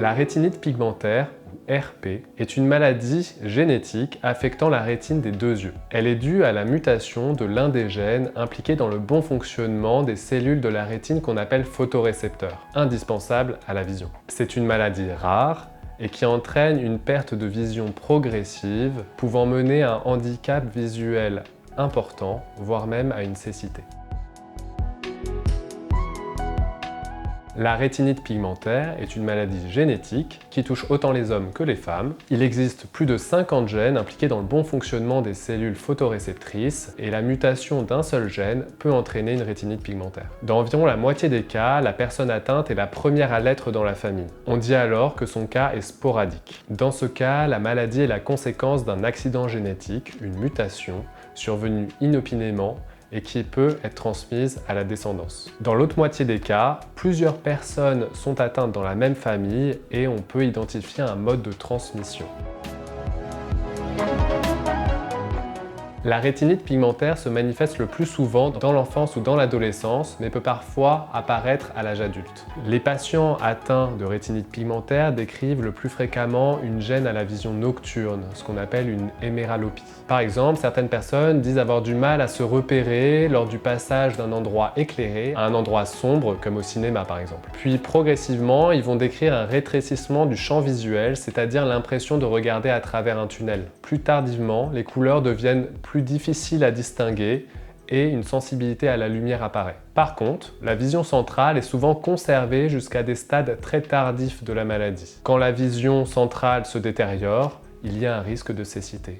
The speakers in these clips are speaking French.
La rétinite pigmentaire, ou RP, est une maladie génétique affectant la rétine des deux yeux. Elle est due à la mutation de l'un des gènes impliqués dans le bon fonctionnement des cellules de la rétine qu'on appelle photorécepteurs, indispensables à la vision. C'est une maladie rare et qui entraîne une perte de vision progressive, pouvant mener à un handicap visuel important, voire même à une cécité. La rétinite pigmentaire est une maladie génétique qui touche autant les hommes que les femmes. Il existe plus de 50 gènes impliqués dans le bon fonctionnement des cellules photoréceptrices et la mutation d'un seul gène peut entraîner une rétinite pigmentaire. Dans environ la moitié des cas, la personne atteinte est la première à l'être dans la famille. On dit alors que son cas est sporadique. Dans ce cas, la maladie est la conséquence d'un accident génétique, une mutation, survenue inopinément et qui peut être transmise à la descendance. Dans l'autre moitié des cas, plusieurs personnes sont atteintes dans la même famille et on peut identifier un mode de transmission. La rétinite pigmentaire se manifeste le plus souvent dans l'enfance ou dans l'adolescence, mais peut parfois apparaître à l'âge adulte. Les patients atteints de rétinite pigmentaire décrivent le plus fréquemment une gêne à la vision nocturne, ce qu'on appelle une héméralopie. Par exemple, certaines personnes disent avoir du mal à se repérer lors du passage d'un endroit éclairé à un endroit sombre, comme au cinéma par exemple. Puis progressivement, ils vont décrire un rétrécissement du champ visuel, c'est-à-dire l'impression de regarder à travers un tunnel. Plus tardivement, les couleurs deviennent plus difficiles à distinguer et une sensibilité à la lumière apparaît. Par contre, la vision centrale est souvent conservée jusqu'à des stades très tardifs de la maladie. Quand la vision centrale se détériore, il y a un risque de cécité.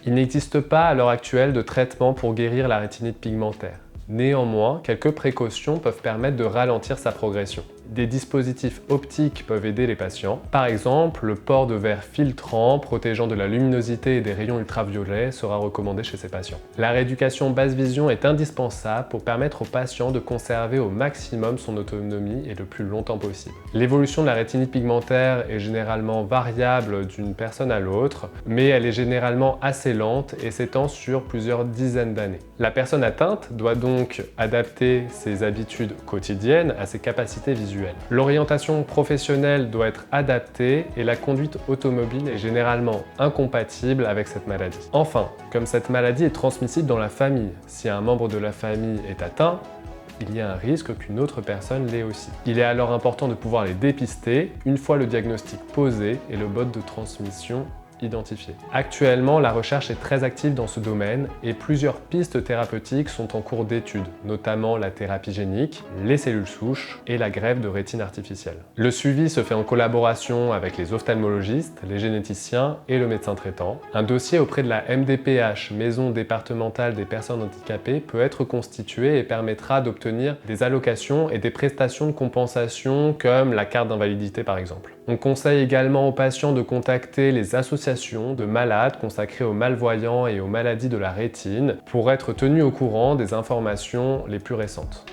Il n'existe pas à l'heure actuelle de traitement pour guérir la rétinite pigmentaire. Néanmoins, quelques précautions peuvent permettre de ralentir sa progression. Des dispositifs optiques peuvent aider les patients. Par exemple, le port de verres filtrants protégeant de la luminosité et des rayons ultraviolets sera recommandé chez ces patients. La rééducation basse vision est indispensable pour permettre aux patients de conserver au maximum son autonomie et le plus longtemps possible. L'évolution de la rétinite pigmentaire est généralement variable d'une personne à l'autre, mais elle est généralement assez lente et s'étend sur plusieurs dizaines d'années. La personne atteinte doit donc adapter ses habitudes quotidiennes à ses capacités visuelles. L'orientation professionnelle doit être adaptée et la conduite automobile est généralement incompatible avec cette maladie. Enfin, comme cette maladie est transmissible dans la famille, si un membre de la famille est atteint, il y a un risque qu'une autre personne l'ait aussi. Il est alors important de pouvoir les dépister une fois le diagnostic posé et le mode de transmission identifié. Actuellement, la recherche est très active dans ce domaine et plusieurs pistes thérapeutiques sont en cours d'étude, notamment la thérapie génique, les cellules souches et la greffe de rétine artificielle. Le suivi se fait en collaboration avec les ophtalmologistes, les généticiens et le médecin traitant. Un dossier auprès de la MDPH, Maison départementale des personnes handicapées, peut être constitué et permettra d'obtenir des allocations et des prestations de compensation comme la carte d'invalidité par exemple. On conseille également aux patients de contacter les associations de malades consacrées aux malvoyants et aux maladies de la rétine pour être tenus au courant des informations les plus récentes.